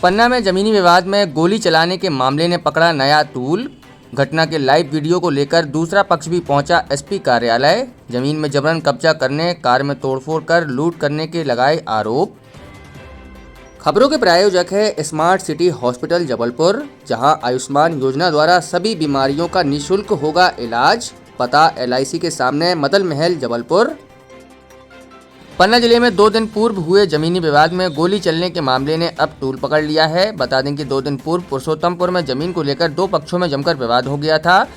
पन्ना में जमीनी विवाद में गोली चलाने के मामले ने पकड़ा नया तूल। घटना के लाइव वीडियो को लेकर दूसरा पक्ष भी पहुंचा एसपी कार्यालय। जमीन में जबरन कब्जा करने, कार में तोड़फोड़ कर लूट करने के लगाए आरोप। खबरों के प्रायोजक है स्मार्ट सिटी हॉस्पिटल जबलपुर, जहां आयुष्मान योजना द्वारा सभी बीमारियों का निःशुल्क होगा इलाज। पता LIC के सामने, मदल महल, जबलपुर। पन्ना जिले में 2 दिन पूर्व हुए जमीनी विवाद में गोली चलने के मामले ने अब तूल पकड़ लिया है। बता दें कि 2 दिन पूर्व पुरुषोत्तमपुर में जमीन को लेकर 2 पक्षों में जमकर विवाद हो गया था,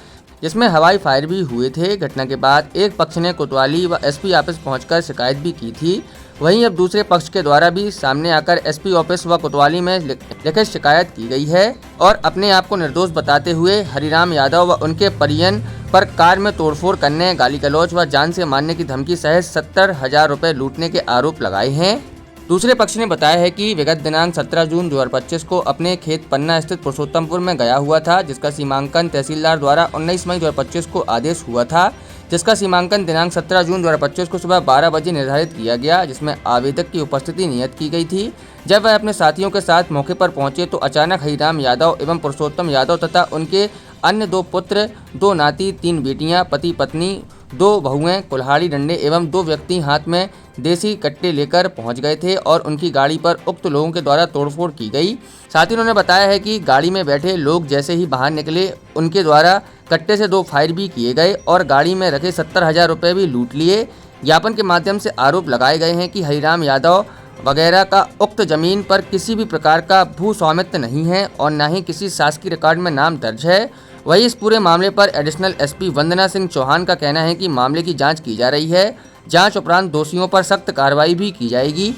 जिसमें हवाई फायर भी हुए थे। घटना के बाद एक पक्ष ने कोतवाली व SP ऑफिस पहुंचकर शिकायत भी की थी। वहीं अब दूसरे पक्ष के द्वारा भी सामने आकर SP ऑफिस व कोतवाली में लिखित शिकायत की गई है और अपने आप को निर्दोष बताते हुए हरिराम यादव व उनके परिजन पर कार में तोड़फोड़ करने, गाली गलौज व जान से मारने की धमकी सहित 70,000 रुपए लूटने के आरोप लगाए हैं। दूसरे पक्ष ने बताया है कि विगत दिनांक 17 जून 2025 को अपने खेत पन्ना स्थित पुरुषोत्तमपुर में गया हुआ था, जिसका सीमांकन तहसीलदार द्वारा 19 मई 2025 को आदेश हुआ था, जिसका सीमांकन दिनांक 17 जून 2025 को सुबह 12 बजे निर्धारित किया गया, जिसमें आवेदक की उपस्थिति नियत की गई थी। जब वह अपने साथियों के साथ मौके पर पहुंचे तो अचानक हरिराम यादव एवं पुरुषोत्तम यादव तथा उनके अन्य 2 पुत्र, 2 नाती, 3 बेटियां, पति पत्नी, 2 बहुएं, कुल्हाड़ी डंडे एवं 2 व्यक्ति हाथ में देसी कट्टे लेकर पहुंच गए थे और उनकी गाड़ी पर उक्त लोगों के द्वारा तोड़फोड़ की गई। साथ ही उन्होंने बताया है कि गाड़ी में बैठे लोग जैसे ही बाहर निकले, उनके द्वारा कट्टे से 2 फायर भी किए गए और गाड़ी में रखे 70,000 रुपये भी लूट लिए। ज्ञापन के माध्यम से आरोप लगाए गए हैं कि हरिराम यादव वगैरह का उक्त जमीन पर किसी भी प्रकार का भू स्वामित्व नहीं है और न ही किसी शासकीय रिकॉर्ड में नाम दर्ज है। वहीं इस पूरे मामले पर एडिशनल SP वंदना सिंह चौहान का कहना है कि मामले की जांच की जा रही है। जांच उपरांत दोषियों पर सख्त कार्रवाई भी की जाएगी।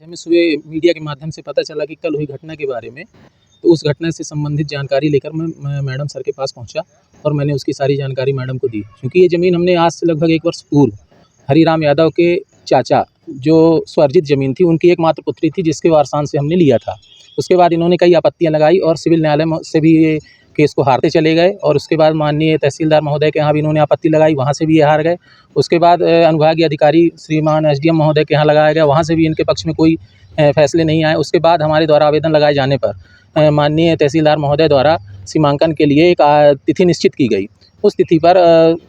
हमें सुबह मीडिया के माध्यम से पता चला कि कल हुई घटना के बारे में, तो उस घटना से संबंधित जानकारी लेकर मैं मैडम सर के पास पहुंचा और मैंने उसकी सारी जानकारी मैडम को दी। क्योंकि ये ज़मीन हमने आज से लगभग 1 वर्ष पूर्व हरिराम यादव के चाचा, जो स्वार्जित ज़मीन थी, उनकी एकमात्र पुत्री थी, जिसके वारसान से हमने लिया था। उसके बाद इन्होंने कई आपत्तियाँ लगाई और सिविल न्यायालय से भी ये केस को हारते चले गए और उसके बाद माननीय तहसीलदार महोदय के यहाँ भी इन्होंने आपत्ति लगाई, वहाँ से भी ये हार गए। उसके बाद अनुभागीय अधिकारी श्रीमान SDM महोदय के यहाँ लगाया गया, वहाँ से भी इनके पक्ष में कोई फैसले नहीं आए। उसके बाद हमारे द्वारा आवेदन लगाए जाने पर माननीय तहसीलदार महोदय द्वारा सीमांकन के लिए एक तिथि निश्चित की गई। उस तिथि पर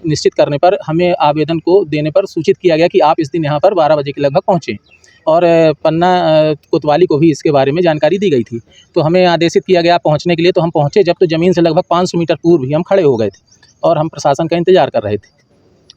निश्चित करने पर हमें आवेदन को देने पर सूचित किया गया कि आप इस दिन यहाँ पर 12 बजे के लगभग पहुँचें और पन्ना कोतवाली को भी इसके बारे में जानकारी दी गई थी। तो हमें आदेशित किया गया पहुँचने के लिए। तो हम पहुँचे जब, तो ज़मीन से लगभग 500 मीटर पूर्व ही हम खड़े हो गए थे और हम प्रशासन का इंतज़ार कर रहे थे।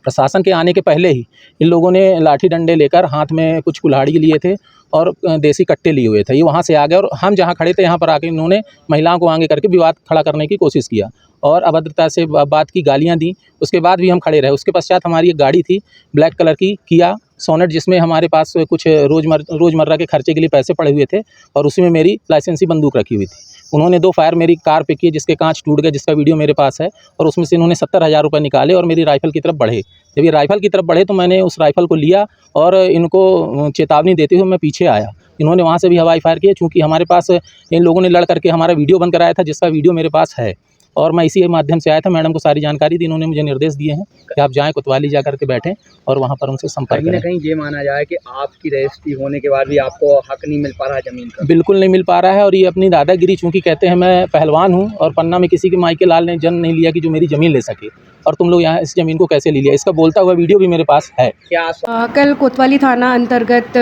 प्रशासन के आने के पहले ही इन लोगों ने लाठी डंडे लेकर, हाथ में कुछ कुल्हाड़ी लिए थे और देसी कट्टे लिए हुए थे। ये वहाँ से आ गए और हम जहाँ खड़े थे यहाँ पर आके इन्होंने महिलाओं को आगे करके विवाद खड़ा करने की कोशिश किया और अभद्रता से बात की, गालियाँ दी। उसके बाद भी हम खड़े रहे। उसके पश्चात हमारी एक गाड़ी थी ब्लैक कलर की किया सोनेट, जिसमें हमारे पास कुछ रोज़मर्रा के खर्चे के लिए पैसे पड़े हुए थे और उसी में मेरी लाइसेंसी बंदूक रखी हुई थी। उन्होंने 2 फायर मेरी कार पे किए, जिसके कांच टूट गए, जिसका वीडियो मेरे पास है, और उसमें से इन्होंने 70,000 रुपये निकाले और मेरी राइफ़ल की तरफ बढ़े। जब ये राइफ़ल की तरफ बढ़े तो मैंने उस राइफ़ल को लिया और इनको चेतावनी देते हुए मैं पीछे आया। इन्होंने वहाँ से भी हवाई फायर किए। चूँकि हमारे पास इन लोगों ने लड़ करके हमारा वीडियो बंद कराया था, जिसका वीडियो मेरे पास है और मैं इसी माध्यम से आया था। मैडम को सारी जानकारी दी। इन्होंने मुझे निर्देश दिए हैं कि आप जाएँ कोतवाली जा कर के बैठें और वहाँ पर उनसे संपर्क कहीं करें। न कहीं ये माना जाए कि आपकी रजिस्ट्री होने के बाद भी आपको हक नहीं मिल पा रहा है ज़मीन का? बिल्कुल नहीं मिल पा रहा है और ये अपनी दादागिरी, चूँकि कहते हैं मैं पहलवान हूँ और पन्ना में किसी के मायके लाल ने जन्म नहीं लिया कि जो मेरी ज़मीन ले सके, और तुम लोग यहाँ इस ज़मीन को कैसे ले लिया, इसका बोलता हुआ वीडियो भी मेरे पास है। क्या कल कोतवाली थाना अंतर्गत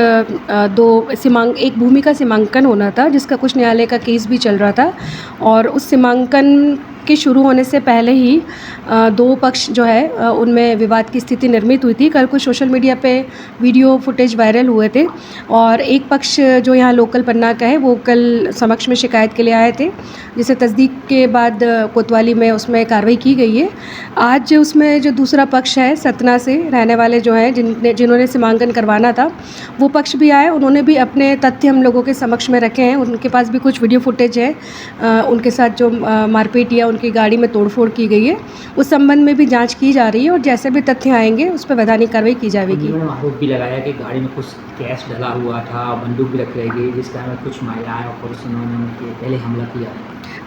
एक भूमि का सीमांकन होना था, जिसका कुछ न्यायालय का केस भी चल रहा था और उस सीमांकन के शुरू होने से पहले ही 2 पक्ष जो है उनमें विवाद की स्थिति निर्मित हुई थी। कल कुछ सोशल मीडिया पे वीडियो फुटेज वायरल हुए थे और एक पक्ष जो यहाँ लोकल पन्ना का है, वो कल समक्ष में शिकायत के लिए आए थे, जिसे तस्दीक के बाद कोतवाली में उसमें कार्रवाई की गई है। आज उसमें जो दूसरा पक्ष है, सतना से रहने वाले जो हैं, जिन्होंने सीमांकन करवाना था, वो पक्ष भी आए। उन्होंने भी अपने तथ्य हम लोगों के समक्ष में रखे हैं। उनके पास भी कुछ वीडियो फुटेज है, उनके साथ जो मारपीट या उनकी गाड़ी में तोड़फोड़ की गई है, उस संबंध में भी जांच की जा रही है और जैसे भी तथ्य आएंगे उस पर वैधानिक कार्रवाई की जाएगी। उन्होंने आरोप भी लगाया कि गाड़ी में कुछ कैश डला हुआ था, बंदूक भी रखी गई, जिस कारण कुछ महिलाएं और पुरुषों ने उनके पहले हमला किया।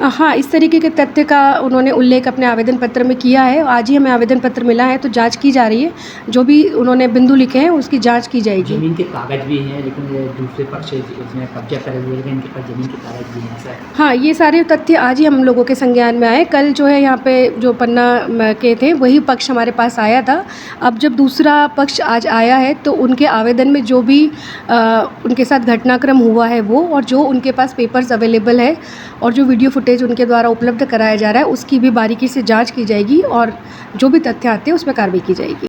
हाँ, इस तरीके के तथ्य का उन्होंने उल्लेख अपने आवेदन पत्र में किया है। आज ही हमें आवेदन पत्र मिला है, तो जांच की जा रही है। जो भी उन्होंने बिंदु लिखे हैं उसकी जांच की जाएगी। जमीन के कागज भी हैं, लेकिन ये दूसरे पक्ष इसमें कब्जा करे हुए, लेकिन इनके पास जमीन के कागज भी हैं, ऐसा है। हाँ, ये सारे तथ्य आज ही हम लोगों के संज्ञान में आए। कल जो है यहाँ पे जो पन्ना के थे वही पक्ष हमारे पास आया था। अब जब दूसरा पक्ष आज आया है तो उनके आवेदन में जो भी उनके साथ घटनाक्रम हुआ है वो, और जो उनके पास पेपर्स अवेलेबल है और जो वीडियो फुटेज उनके द्वारा उपलब्ध कराया जा रहा है उसकी भी बारीकी से जांच की जाएगी और जो भी तथ्य आते हैं उस पर कार्रवाई की जाएगी।